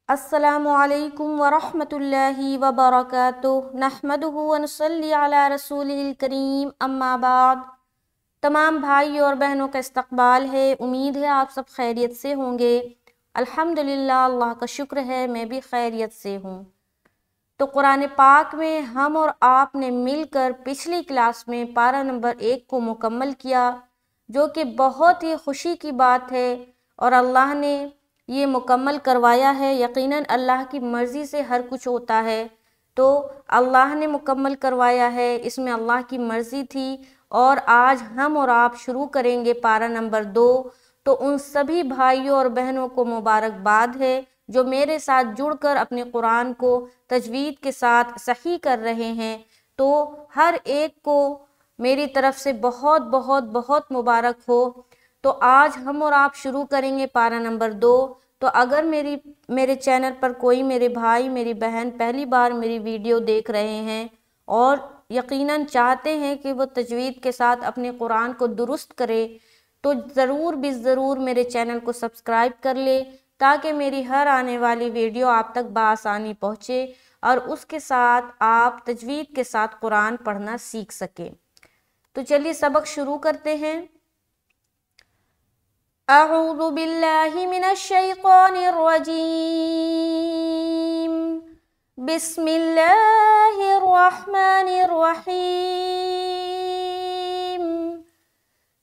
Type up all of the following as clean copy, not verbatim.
السلام علیکم ورحمۃ اللہ وبرکاتہ نحمدہ ونصلی علی رسولہ الکریم اما بعد۔ تمام بھائی اور بہنوں کا استقبال ہے، امید ہے آپ سب خیریت سے ہوں گے۔ الحمدللہ، اللہ کا شکر ہے میں بھی خیریت سے ہوں۔ تو قرآن پاک میں ہم اور آپ نے مل کر پچھلی کلاس میں پارہ نمبر 1 کو مکمل کیا، جو کہ بہت ہی خوشی کی بات ہے، اور اللہ نے یہ مکمل کروایا ہے۔ یقیناً اللہ کی مرضی سے ہر کچھ ہوتا ہے، تو اللہ نے مکمل کروایا ہے، اس میں اللہ کی مرضی تھی۔ اور آج ہم اور آپ شروع کریں گے پارہ نمبر 2۔ تو ان سبھی بھائیوں اور بہنوں کو مبارکباد ہے جو میرے ساتھ جڑ کر اپنے قرآن کو تجوید کے ساتھ صحیح کر رہے ہیں۔ تو ہر ایک کو میری طرف سے بہت بہت بہت مبارک ہو۔ تو آج ہم اور آپ شروع کریں گے پارہ نمبر 2۔ تو اگر میرے چینل پر کوئی میرے بھائی میری بہن پہلی بار میری ویڈیو دیکھ رہے ہیں اور یقیناً چاہتے ہیں کہ وہ تجوید کے ساتھ اپنے قرآن کو درست کرے، تو ضرور بھی ضرور میرے چینل کو سبسکرائب کر لے، تاکہ میری ہر آنے والی ویڈیو آپ تک بآسانی پہنچے اور اس کے ساتھ آپ تجوید کے ساتھ قرآن پڑھنا سیکھ سکیں۔ تو چلیے سبق شروع کرتے ہیں۔ اعوذ باللہ من الشیطان الرجیم، بسم اللہ الرحمن الرحیم۔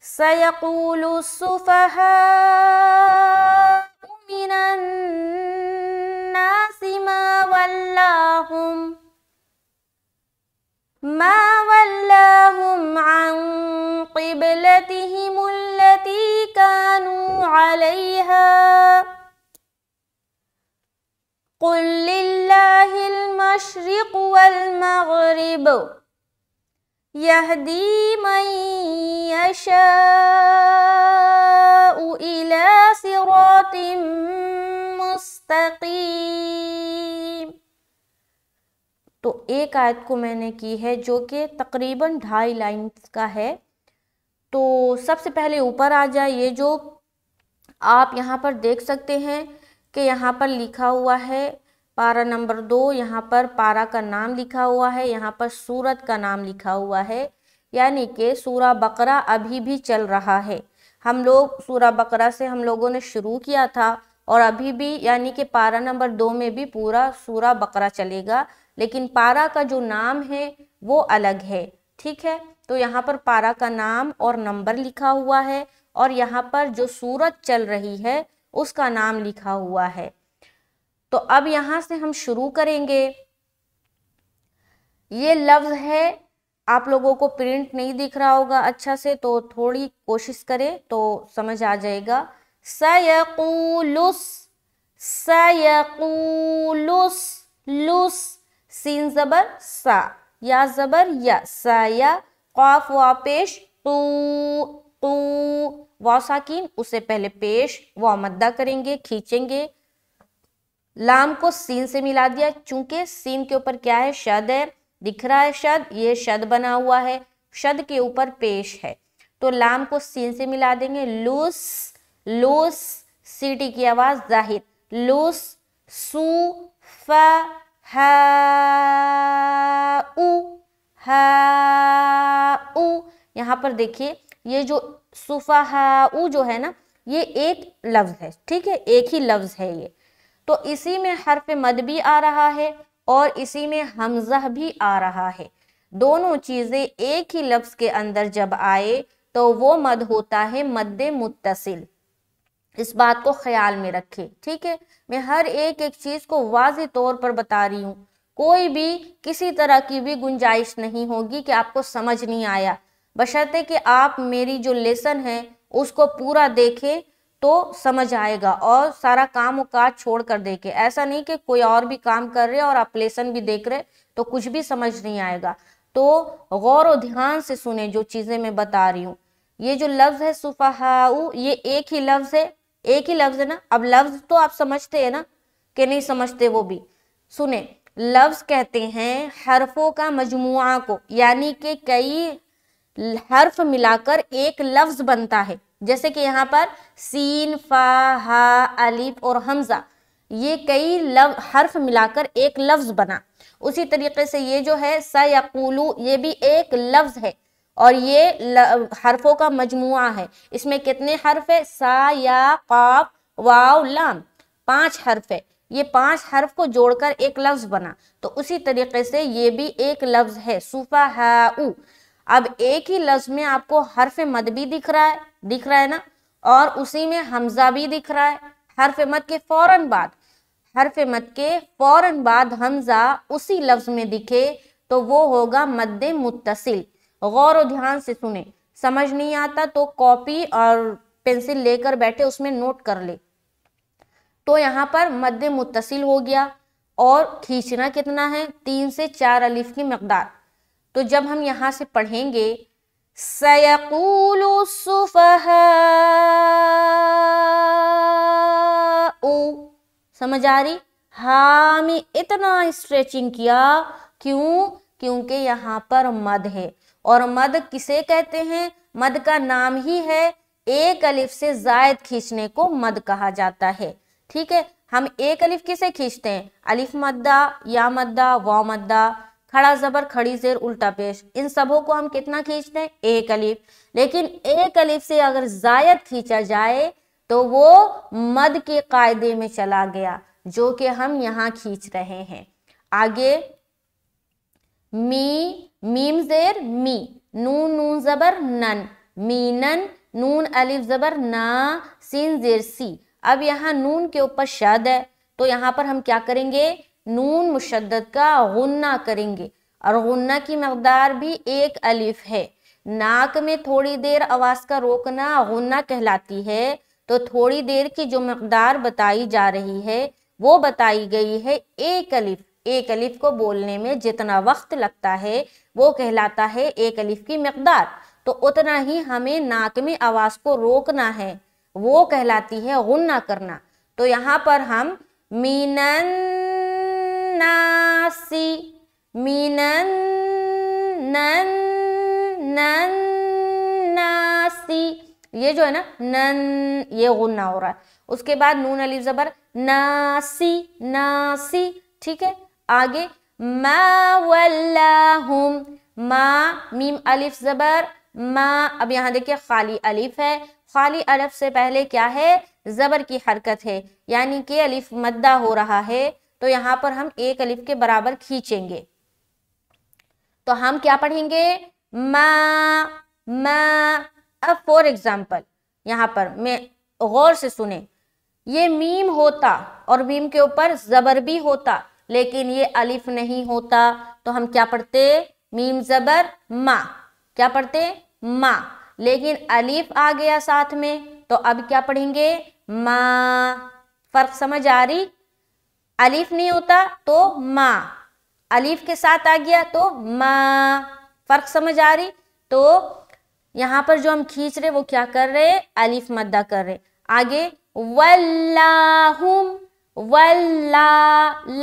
سیقول السفہاء من الناس ما ولاهم عن قبلتهم التي كانوا عليها قل لله المشرق والمغرب يهدي من يشاء إلى صراط مستقيم۔ تو ایک آیت کو میں نے کی ہے جو کہ تقریباً 2.5 لائنز کا ہے۔ تو سب سے پہلے اوپر آ جائے، جو آپ یہاں پر دیکھ سکتے ہیں کہ یہاں پر لکھا ہوا ہے پارہ نمبر 2، یہاں پر پارہ کا نام لکھا ہوا ہے، یہاں پر سورت کا نام لکھا ہوا ہے، یعنی کہ سورہ بقرہ ابھی بھی چل رہا ہے۔ ہم لوگ سورہ بقرہ سے ہم لوگوں نے شروع کیا تھا، اور ابھی بھی یعنی کہ پارہ نمبر 2 میں بھی پورا سورہ بقرہ چلے گا، لیکن پارہ کا جو نام ہے وہ الگ ہے، ٹھیک ہے؟ تو یہاں پر پارہ کا نام اور نمبر لکھا ہوا ہے، اور یہاں پر جو سورت چل رہی ہے اس کا نام لکھا ہوا ہے۔ تو اب یہاں سے ہم شروع کریں گے۔ یہ لفظ ہے، آپ لوگوں کو پرنٹ نہیں دکھ رہا ہوگا اچھا سے، تو تھوڑی کوشش کریں تو سمجھ آ جائے گا۔ سیقولس، سیقولس، لس، سین زبر سا، یا زبر یا، سایا، قاف وا پیش، تو، تو، وا ساکین اسے پہلے پیش، وا مدہ کریں گے، کھینچیں گے۔ لام کو سین سے ملا دیا، چونکہ سین کے اوپر کیا ہے؟ شد ہے، دکھ رہا ہے شد، یہ شد بنا ہوا ہے، شد کے اوپر پیش ہے، تو لام کو سین سے ملا دیں گے۔ لوس، لوس، سیٹی کی آواز ظاہر، لوس، سو، فا، ہا، او، ہا، او۔ یہاں پر دیکھیے یہ جو سفہاء جو ہے نا، یہ ایک لفظ ہے، ٹھیک ہے؟ ایک ہی لفظ ہے یہ، تو اسی میں حرف مد بھی آ رہا ہے اور اسی میں حمزہ بھی آ رہا ہے۔ دونوں چیزیں ایک ہی لفظ کے اندر جب آئے تو وہ مد ہوتا ہے مد متصل۔ اس بات کو خیال میں رکھے، ٹھیک ہے؟ میں ہر ایک چیز کو واضح طور پر بتا رہی ہوں، کوئی بھی کسی طرح کی بھی گنجائش نہیں ہوگی کہ آپ کو سمجھ نہیں آیا، بشرطے کہ آپ میری جو لیسن ہے اس کو پورا دیکھیں تو سمجھ آئے گا، اور سارا کام و کاج چھوڑ کر دیکھیں۔ ایسا نہیں کہ کوئی اور بھی کام کر رہے اور آپ لیسن بھی دیکھ رہے تو کچھ بھی سمجھ نہیں آئے گا۔ تو غور و دھیان سے سنیں جو چیزیں میں بتا رہی ہوں۔ یہ جو لفظ ہے سفہاء، یہ ایک ہی لفظ ہے، ایک ہی لفظ ہے نا۔ اب لفظ تو آپ سمجھتے ہیں نا کہ نہیں سمجھتے؟ وہ بھی سنیں۔ لفظ کہتے ہیں حرفوں کا مجموعہ کو، یعنی کہ کئی حرف ملا کر ایک لفظ بنتا ہے، جیسے کہ یہاں پر سین، فا، ہا، الف اور حمزہ، یہ کئی حرف ملا کر ایک لفظ بنا. اسی طریقے سے یہ جو ہے سیقولو یہ بھی ایک لفظ ہے اور یہ حرفوں کا مجموعہ ہے. اس میں کتنے حرف ہے؟ سا یا قاف واو لام، 5 حرف ہے. یہ 5 حرف کو جوڑ کر ایک لفظ بنا. تو اسی طریقے سے یہ بھی ایک لفظ ہے سفہاء. اب ایک ہی لفظ میں آپ کو حرف مد بھی دکھ رہا ہے نا، اور اسی میں حمزہ بھی دکھ رہا ہے. حرف مد کے فوراً بعد حمزہ اسی لفظ میں دکھے تو وہ ہوگا مد متصل. غور و دھیان سے سنیں، سمجھ نہیں آتا تو کاپی اور پینسل لے کر بیٹھے اس میں نوٹ کر لے. تو یہاں پر مد متصل ہو گیا اور کھینچنا کتنا ہے؟ 3 سے 4 الف کی مقدار. تو جب ہم یہاں سے پڑھیں گے سَيَقُولُ السُّفَهَاءُ، سمجھ آ رہی؟ ہاں میں اتنا اسٹریچنگ کیا، کیونکہ یہاں پر مد ہے. اور مد کسے کہتے ہیں؟ مد کا نام ہی ہے ایک الف سے زائد کھینچنے کو مد کہا جاتا ہے. ٹھیک ہے، ہم ایک الف کسے کھینچتے ہیں؟ الف مدہ، یا مدہ، واو مدہ، کھڑا زبر، کھڑی زیر، الٹا پیش، ان سبوں کو ہم کتنا کھینچتے ہیں؟ ایک الف. لیکن ایک الف سے اگر زائد کھینچا جائے تو وہ مد کے قاعدے میں چلا گیا، جو کہ ہم یہاں کھینچ رہے ہیں. آگے میم زیر می، نون زبر نن، مینن، نون الف زبر نا، سین زیر سی. اب یہاں نون کے اوپر شد ہے تو یہاں پر ہم کیا کریں گے؟ نون مشدد کا غنہ کریں گے، اور غنہ کی مقدار بھی ایک الف ہے. ناک میں تھوڑی دیر آواز کا روکنا غنہ کہلاتی ہے. تو تھوڑی دیر کی جو مقدار بتائی جا رہی ہے وہ بتائی گئی ہے ایک الف. ایک الف کو بولنے میں جتنا وقت لگتا ہے وہ کہلاتا ہے ایک الف کی مقدار. تو اتنا ہی ہمیں ناک میں آواز کو روکنا ہے، وہ کہلاتی ہے غنہ کرنا. تو یہاں پر ہم مینن ناسی، مینن نن نن ناسی، یہ جو ہے نا نن یہ غنہ ہو رہا ہے. اس کے بعد نون الف زبر ناسی، ناسی. ٹھیک ہے، آگے ما ولاہم، ما میم الف زبر ما. اب یہاں دیکھیں خالی الف ہے، خالی الف سے پہلے کیا ہے؟ زبر کی حرکت ہے، یعنی کہ الف مدہ ہو رہا ہے. تو یہاں پر ہم ایک الف کے برابر کھینچیں گے. تو ہم کیا پڑھیں گے؟ ما. اب فور ایگزامپل یہاں پر میں غور سے سنیں، یہ میم ہوتا اور میم کے اوپر زبر بھی ہوتا لیکن یہ الف نہیں ہوتا تو ہم کیا پڑھتے؟ میم زبر ما. کیا پڑھتے؟ ما. لیکن الف آ گیا ساتھ میں تو اب کیا پڑھیں گے؟ ما. فرق سمجھ آ رہی؟ الف نہیں ہوتا تو ما، الف کے ساتھ آ گیا تو ما. فرق سمجھ آ رہی؟ تو یہاں پر جو ہم کھینچ رہے وہ کیا کر رہے؟ الف مدہ کر رہے. آگے ولاہم، ولاہم،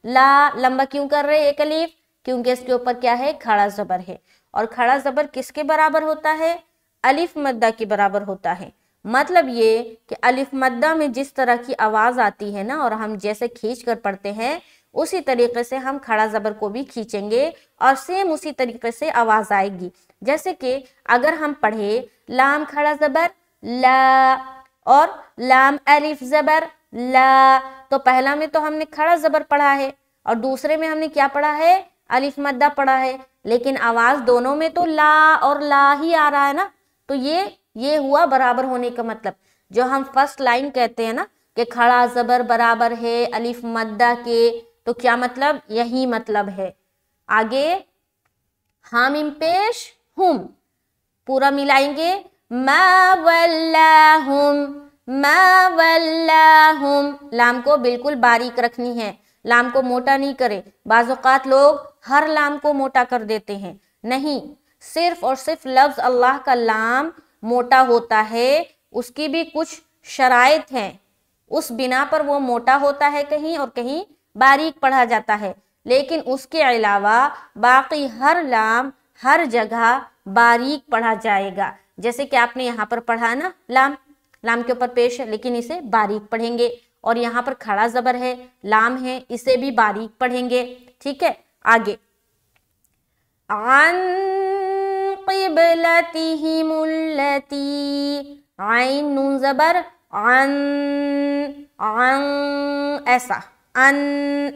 لا لمبا کیوں کر رہے ایک الف؟ کیونکہ اس کے اوپر کیا ہے؟ کھڑا زبر ہے، اور کھڑا زبر کس کے برابر ہوتا ہے؟ الف مدہ کے برابر ہوتا ہے. مطلب یہ کہ الف مدہ میں جس طرح کی آواز آتی ہے نا اور ہم جیسے کھینچ کر پڑھتے ہیں اسی طریقے سے ہم کھڑا زبر کو بھی کھینچیں گے اور سیم اسی طریقے سے آواز آئے گی. جیسے کہ اگر ہم پڑھے لام کھڑا زبر لا اور لام الف زبر لا، تو پہلا میں تو ہم نے کھڑا زبر پڑھا ہے اور دوسرے میں ہم نے کیا پڑھا ہے؟ الف مدہ پڑھا ہے، لیکن آواز دونوں میں تو لا اور لا ہی آ رہا ہے نا. تو یہ ہوا برابر ہونے کا مطلب. جو ہم فرسٹ لائن کہتے ہیں نا کہ کھڑا زبر برابر ہے الف مدہ کے، تو کیا مطلب؟ یہی مطلب ہے. آگے حامیم پیش ہم پورا ملائیں گے. ما ولاہم، ما ولاہم. لام کو بالکل باریک رکھنی ہے، لام کو موٹا نہیں کرے. بعض اوقات لوگ ہر لام کو موٹا کر دیتے ہیں، نہیں، صرف اور صرف لفظ اللہ کا لام موٹا ہوتا ہے. اس کی بھی کچھ شرائط ہیں، اس بنا پر وہ موٹا ہوتا ہے کہیں اور کہیں باریک پڑھا جاتا ہے. لیکن اس کے علاوہ باقی ہر لام ہر جگہ باریک پڑھا جائے گا. جیسے کہ آپ نے یہاں پر پڑھا نا لام، لام کے اوپر پیش ہے لیکن اسے باریک پڑھیں گے. اور یہاں پر کھڑا زبر ہے، لام ہے، اسے بھی باریک پڑھیں گے، ٹھیک ہے۔ آگے عن قبلتہم التی، عین نون زبر، عن، عن ایسا، ان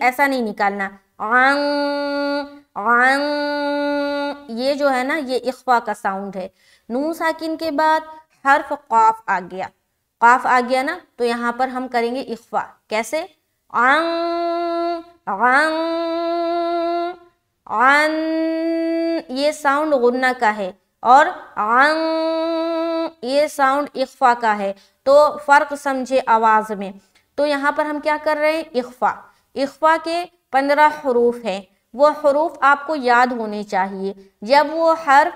ایسا نہیں نکالنا، عن، عن یہ جو ہے نا یہ اخفا کا ساؤنڈ ہے۔ نون ساکن کے بعد حرف قاف آ گیا، قاف آ گیا نا تو یہاں پر ہم کریں گے اخفا، کیسے؟ عن، عن، عن یہ ساؤنڈ غنہ کا ہے اور عن یہ ساؤنڈ اخفا کا ہے، تو فرق سمجھے آواز میں۔ تو یہاں پر ہم کیا کر رہے ہیں؟ اخفا۔ اخفا کے 15 حروف ہیں، وہ حروف آپ کو یاد ہونے چاہیے۔ جب وہ حرف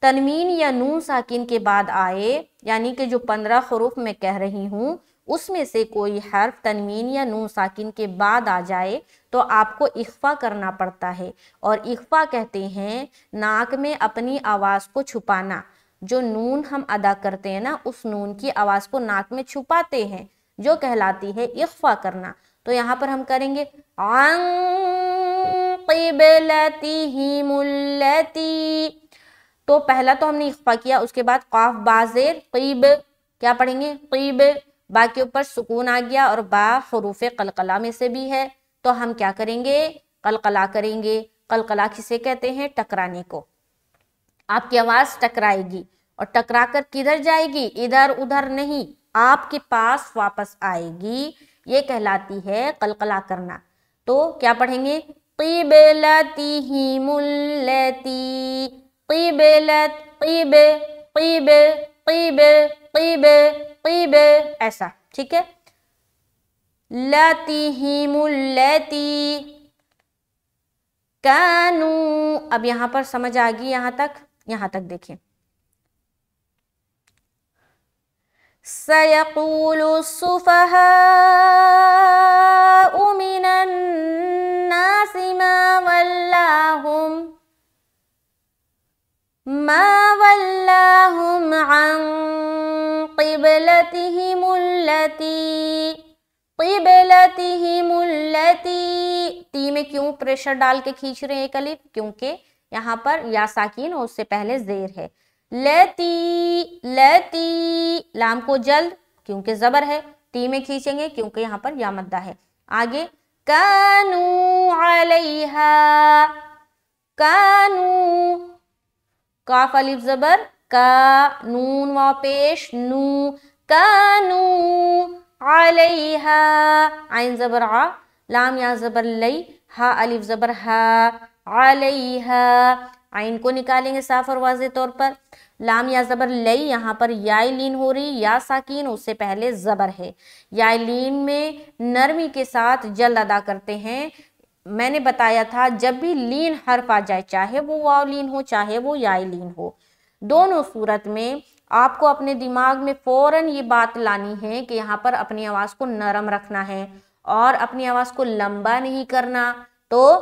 تنوین یا نون ساکن کے بعد آئے، یعنی کہ جو 15 حروف میں کہہ رہی ہوں اس میں سے کوئی حرف تنوین یا نون ساکن کے بعد آ جائے تو آپ کو اخفا کرنا پڑتا ہے، اور اخفا کہتے ہیں ناک میں اپنی آواز کو چھپانا۔ جو نون ہم ادا کرتے ہیں نا اس نون کی آواز کو ناک میں چھپاتے ہیں، جو کہلاتی ہے اخفا کرنا۔ تو یہاں پر ہم کریں گے عن قبلتہم التی، تو پہلا تو ہم نے اخفا کیا، اس کے بعد قاف با زیر قیب، کیا پڑھیں گے؟ قیب، با کے اوپر سکون آ گیا اور با حروف قلقلہ میں سے بھی ہے، تو ہم کیا کریں گے؟ قلقلہ کریں گے۔ قلقلہ کسے کہتے ہیں؟ ٹکرانے کو۔ آپ کی آواز ٹکرائے گی اور ٹکرا کر کدھر جائے گی؟ ادھر ادھر نہیں، آپ کے پاس واپس آئے گی، یہ کہلاتی ہے قلقلہ کرنا۔ تو کیا پڑھیں گے؟ قبلتہم التی، قبلت، قیب، قیب، قیب، قیب، قیب، ایسا، ٹھیک ہے۔ لتہم التی کانو، اب یہاں پر سمجھ آ گئی یہاں تک دیکھیں۔ سَيَقُولُ السُّفَهَاءُ مِنَ النَّاسِ ما وَلَّاهُمْ عَنْ قِبْلَتِهِمُ الَّتِي، قِبْلَتِهِمُ الَّتِي، تی میں کیوں پریشر ڈال کے کھینچ رہے ہیں ایک الف؟ کیونکہ یہاں پر یا ساکین اور اس سے پہلے زیر ہے۔ لتی، لتی، لام کو جلد کیونکہ زبر ہے، تی میں کھینچیں گے کیونکہ یہاں پر یا مدہ ہے۔ آگے کانو علیہا، کانو، کاف الف زبر کا، نون واو پیش نو، کانو علیہا، عین زبر ع، لام یا زبر لی، ہا الف زبر ہا، علیہا، عین کو نکالیں گے صاف اور واضح طور پر۔ لام یا زبر لی، یہاں پر یا لین ہو رہی، یا ساکین اس سے پہلے زبر ہے۔ یا لین میں نرمی کے ساتھ جلد ادا کرتے ہیں۔ میں نے بتایا تھا جب بھی لین حرف آ جائے، چاہے وہ واو لین ہو چاہے وہ یا لین ہو، دونوں صورت میں آپ کو اپنے دماغ میں فوراً یہ بات لانی ہے کہ یہاں پر اپنی آواز کو نرم رکھنا ہے اور اپنی آواز کو لمبا نہیں کرنا۔ تو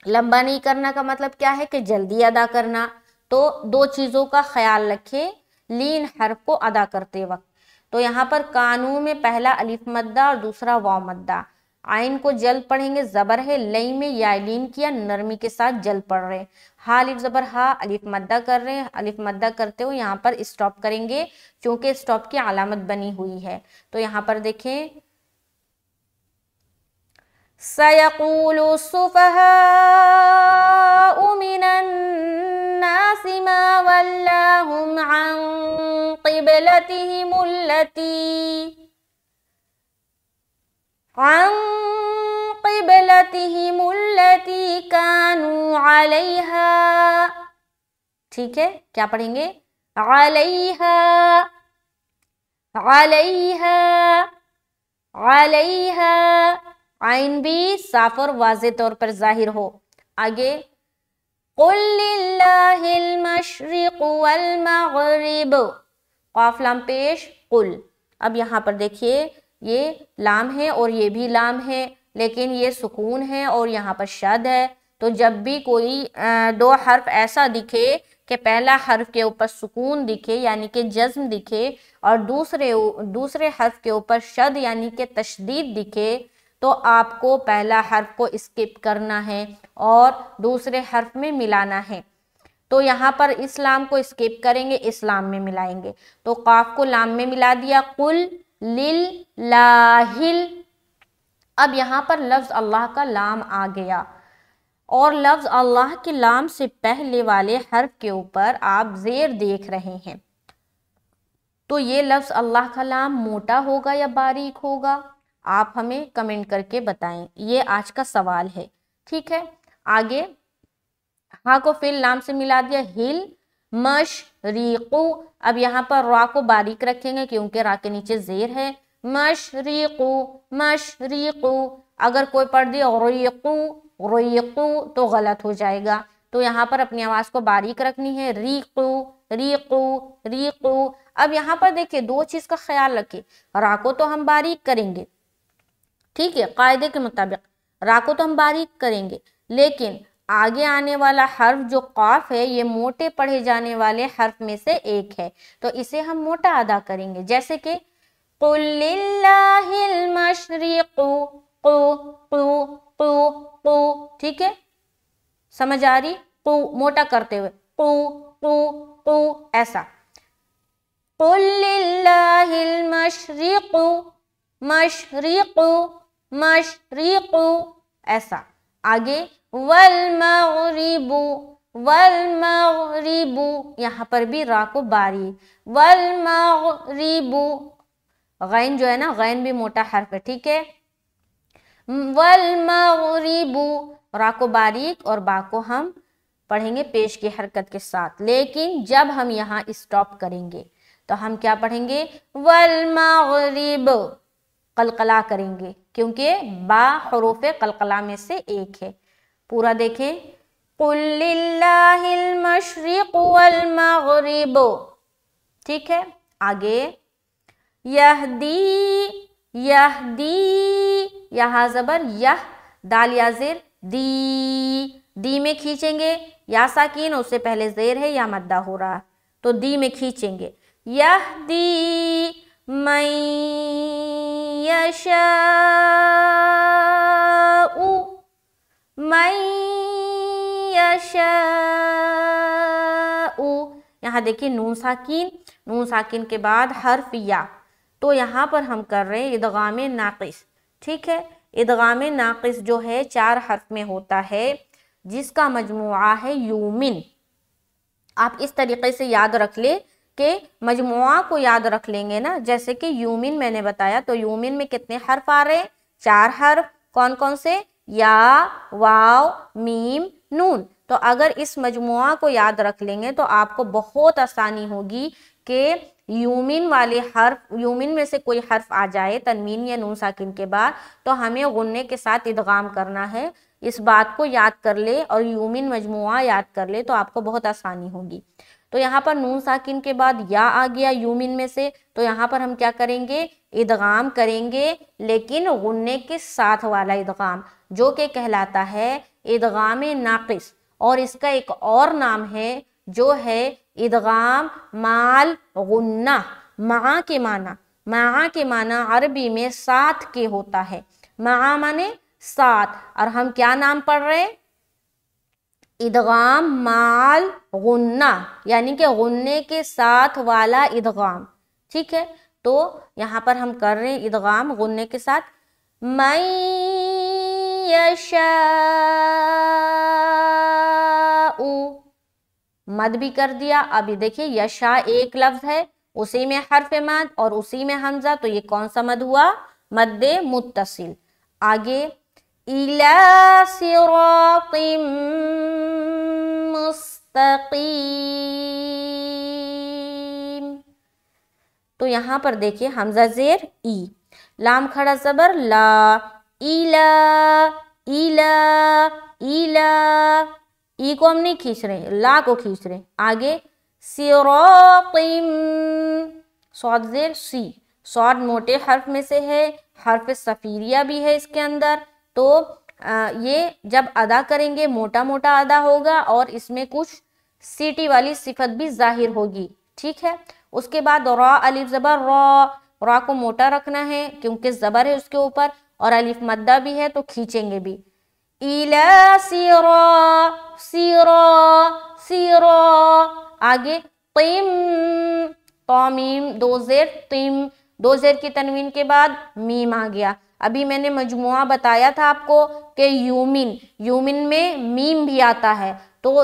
لمبا نہیں کرنا کا مطلب کیا ہے؟ کہ جلدی ادا کرنا۔ تو دو چیزوں کا خیال رکھے لین حرف کو ادا کرتے وقت۔ تو یہاں پر کانو میں پہلا الف مدہ اور دوسرا واو مدہ، عین کو جلد پڑھیں گے، زبر ہے، لئی میں یا لین کیا، نرمی کے ساتھ جلد پڑھ رہے ہیں۔ ہا الف زبر ہا، الف مدہ کر رہے ہیں، الف مدہ کرتے ہوئے یہاں پر اسٹاپ کریں گے چونکہ اسٹاپ کی علامت بنی ہوئی ہے۔ تو یہاں پر دیکھیں سَيَقُولُ السُّفَهَاءُ مِنَ النَّاسِ مَا وَلَّاهُمْ عَنْ قِبْلَتِهِمُ الَّتِي، عَنْ قِبْلَتِهِمُ الَّتِي كَانُوا عَلَيْهَا، ٹھیک ہے، کیا پڑھیں گے؟ عَلَيْهَا، عَلَيْهَا، عَلَيْهَا، عین بھی صاف اور واضح طور پر ظاہر ہو۔ آگے قُلْ لِلَّهِ الْمَشْرِقُ وَالْمَغْرِبُ، قاف لام پیش قل۔ اب یہاں پر دیکھیے یہ لام ہے اور یہ بھی لام ہے، لیکن یہ سکون ہے اور یہاں پر شد ہے۔ تو جب بھی کوئی دو حرف ایسا دکھے کہ پہلا حرف کے اوپر سکون دکھے یعنی کہ جزم دکھے اور دوسرے حرف کے اوپر شد یعنی کہ تشدید دکھے تو آپ کو پہلا حرف کو اسکپ کرنا ہے اور دوسرے حرف میں ملانا ہے. تو یہاں پر اس لام کو اسکپ کریں گے, اس لام میں ملائیں گے. تو قاف کو لام میں ملا دیا, قل للہ. اب یہاں پر لفظ اللہ کا لام آ گیا اور لفظ اللہ کے لام سے پہلے والے حرف کے اوپر آپ زیر دیکھ رہے ہیں. تو یہ لفظ اللہ کا لام موٹا ہوگا یا باریک ہوگا؟ آپ ہمیں کمنٹ کر کے بتائیں. یہ آج کا سوال ہے. ٹھیک ہے, آگے ہاں کو فی لام سے ملا دیا, ہل مشریقو. اب یہاں پر را کو باریک رکھیں گے کیونکہ را کے نیچے زیر ہے. مشریقو مشریقو. اگر کوئی پڑھ دیا ریقو ریقو تو غلط ہو جائے گا. تو یہاں پر اپنی آواز کو باریک رکھنی ہے, ریقو ریقو ریقو. اب یہاں پر دیکھیں دو چیز کا خیال رکھیں, را کو تو ہم باریک کریں گے, ٹھیک ہے, قاعدے کے مطابق را کو تو ہم باریک کریں گے, لیکن آگے آنے والا حرف جو قاف ہے یہ موٹے پڑھے جانے والے حرف میں سے ایک ہے, تو اسے ہم موٹا ادا کریں گے. جیسے کہ قل للہ المشرق قو قو قو قو. ٹھیک ہے, سمجھ آ رہی؟ قو موٹا کرتے ہوئے قو قو قو ایسا. قل للہ المشرق مشرق مشرق ایسا. آگے والمغرب والمغرب. یہاں پر بھی را کو باریک, والمغرب. غین جو ہے نا, غین بھی موٹا حرف ہے, ٹھیک ہے. والمغرب, را کو باریک اور با کو ہم پڑھیں گے پیش کی حرکت کے ساتھ. لیکن جب ہم یہاں اسٹاپ کریں گے تو ہم کیا پڑھیں گے؟ والمغرب, قلقلہ کریں گے کیونکہ با حروف قلقلہ میں سے ایک ہے. پورا دیکھیں, قل للہ المشرق والمغرب. ٹھیک ہے, آگے یہدی یہدی. یہاں زبر یہ, دال یا زیر دی. دی میں کھینچیں گے, یا ساکین اس سے پہلے زیر ہے یا مدہ ہو رہا تو دی میں کھینچیں گے. یہدی من یشاء من یشاء. یہاں دیکھیں نون ساکین, نون ساکین کے بعد حرف یا, تو یہاں پر ہم کر رہے ہیں ادغام ناقص. ٹھیک ہے, ادغام ناقص جو ہے 4 حرف میں ہوتا ہے جس کا مجموعہ ہے یومن. آپ اس طریقے سے یاد رکھ لیں کہ مجموعہ کو یاد رکھ لیں گے نا. جیسے کہ یومن میں نے بتایا, تو یومن میں کتنے حرف آ رہے ہیں؟ 4 حرف. کون کون سے؟ یا, واو, میم, نون. تو اگر اس مجموعہ کو یاد رکھ لیں گے تو آپ کو بہت آسانی ہوگی کہ یومن والے حرف, یومن میں سے کوئی حرف آ جائے تنوین یا نون ساکن کے بعد تو ہمیں غنے کے ساتھ ادغام کرنا ہے. اس بات کو یاد کر لے اور یومن مجموعہ یاد کر لے تو آپ کو بہت آسانی ہوگی. تو یہاں پر نون ساکن کے بعد یا آ گیا یومن میں سے, تو یہاں پر ہم کیا کریں گے؟ ادغام کریں گے, لیکن غنے کے ساتھ والا ادغام جو کہ کہلاتا ہے ادغام ناقص. اور اس کا ایک اور نام ہے جو ہے ادغام مال غنہ. مع کے معنی, مع کے معنی عربی میں ساتھ کے ہوتا ہے. مع مانے ساتھ, اور ہم کیا نام پڑھ رہے ہیں؟ ادغام مال غنہ, یعنی کہ غنے کے ساتھ والا ادغام. ٹھیک ہے, تو یہاں پر ہم کر رہے ہیں ادغام غنے کے ساتھ. من یشاء, مد بھی کر دیا. ابھی دیکھیں یشا ایک لفظ ہے, اسی میں حرف مد اور اسی میں حمزہ, تو یہ کون سا مد ہوا؟ مد متصل. آگے الی صراط مستقیم. تو یہاں پر دیکھیں حمزہ زیر ای, لام کھڑا زبر لا, ایلا ایلا ایلا. ای کو ہم نہیں کھینچ رہے, لا کو کھینچ رہے. آگے صراط, صاد زیر سی. صاد موٹے حرف میں سے ہے, حرف صفیریہ بھی ہے اس کے اندر, تو یہ جب ادا کریں گے موٹا موٹا ادا ہوگا اور اس میں کچھ سیٹی والی صفت بھی ظاہر ہوگی، ٹھیک ہے۔ اس کے بعد را، الف زبر را، را کو موٹا رکھنا ہے کیونکہ زبر ہے اس کے اوپر، اور الف مدہ بھی ہے تو کھینچیں گے بھی۔ اِلَى سِرَا، سِرَا، سِرَا، آگے طِم، طا میم دو زیر، طِم، دو زیر کی تنوین کے بعد میم آ گیا۔ ابھی میں نے مجموعہ بتایا تھا آپ کو کہ یومن، یومن میں میم بھی آتا ہے، تو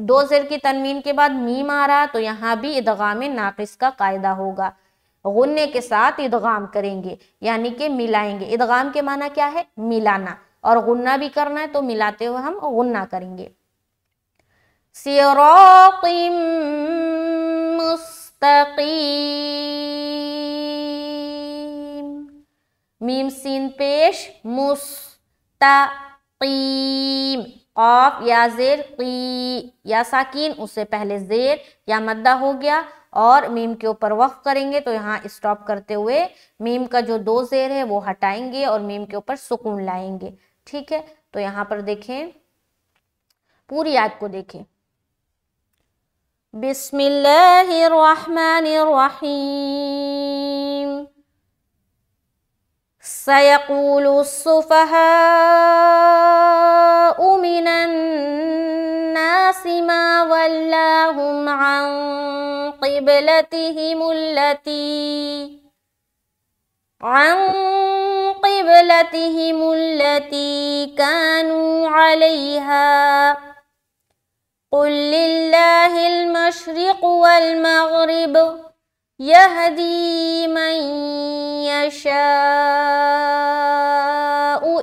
دو زیر کی تنوین کے بعد میم آ رہا تو یہاں بھی ادغام ناقص کا قاعدہ ہوگا، غنے کے ساتھ ادغام کریں گے، یعنی کہ ملائیں گے۔ ادغام کے معنی کیا ہے؟ ملانا، اور غنہ بھی کرنا ہے تو ملاتے ہوئے ہم غنہ کریں گے۔ صراط مستقیم، میم سین پیش، مستقیم، قاف یا زیر، قی یا ساکین، اس سے پہلے زیر یا مدہ ہو گیا، اور میم کے اوپر وقف کریں گے تو یہاں اسٹاپ کرتے ہوئے میم کا جو دو زیر ہے وہ ہٹائیں گے اور میم کے اوپر سکون لائیں گے، ٹھیک ہے۔ تو یہاں پر دیکھیں، پوری آیت کو دیکھیں۔ بسم اللہ الرحمن الرحیم، سَيَقُولُ السُّفَهَاءُ مِنَ النَّاسِ مَا وَلَّاهُمْ عَنْ قِبْلَتِهِمُ الَّتِي كَانُوا عَلَيْهَا قُلْ لِلَّهِ الْمَشْرِقُ وَالْمَغْرِبُ يَهْدِي مَن يَشَاءُ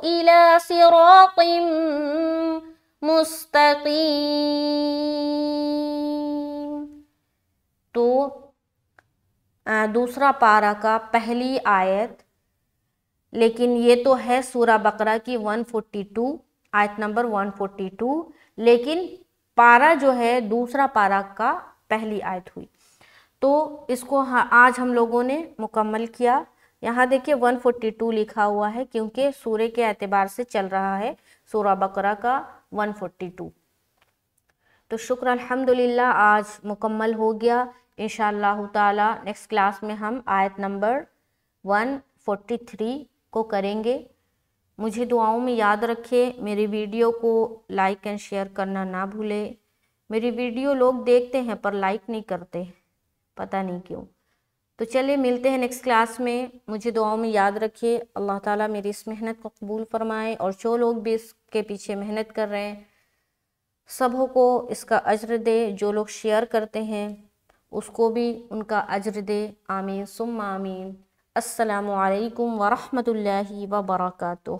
إِلَى صِرَاطٍ مُسْتَقِيمٍ۔ تو دوسرا پارہ کا پہلی آیت، لیکن یہ تو ہے سورہ بقرہ کی 142، آیت نمبر 142، لیکن پارہ جو ہے دوسرا پارہ کا پہلی آیت ہوئی، تو اس کو آج ہم لوگوں نے مکمل کیا۔ یہاں دیکھیں 142 لکھا ہوا ہے کیونکہ سورے کے اعتبار سے چل رہا ہے سورہ بقرہ کا 142۔ تو شکر الحمدللہ آج مکمل ہو گیا۔ انشاءاللہ تعالی نیکسٹ کلاس میں ہم آیت نمبر 143 کو کریں گے۔ مجھے دعاؤں میں یاد رکھے، میری ویڈیو کو لائک اینڈ شیئر کرنا نہ بھولے۔ میری ویڈیو لوگ دیکھتے ہیں پر لائک نہیں کرتے، پتہ نہیں کیوں۔ تو چلے ملتے ہیں نیکسٹ کلاس میں، مجھے دعاؤں میں یاد رکھیے۔ اللہ تعالیٰ میری اس محنت کو قبول فرمائے، اور جو لوگ بھی اس کے پیچھے محنت کر رہے ہیں سبوں کو اس کا اجر دے، جو لوگ شیئر کرتے ہیں اس کو بھی ان کا اجر دے، آمین ثم آمین۔ السلام علیکم ورحمۃ اللہ وبرکاتہ۔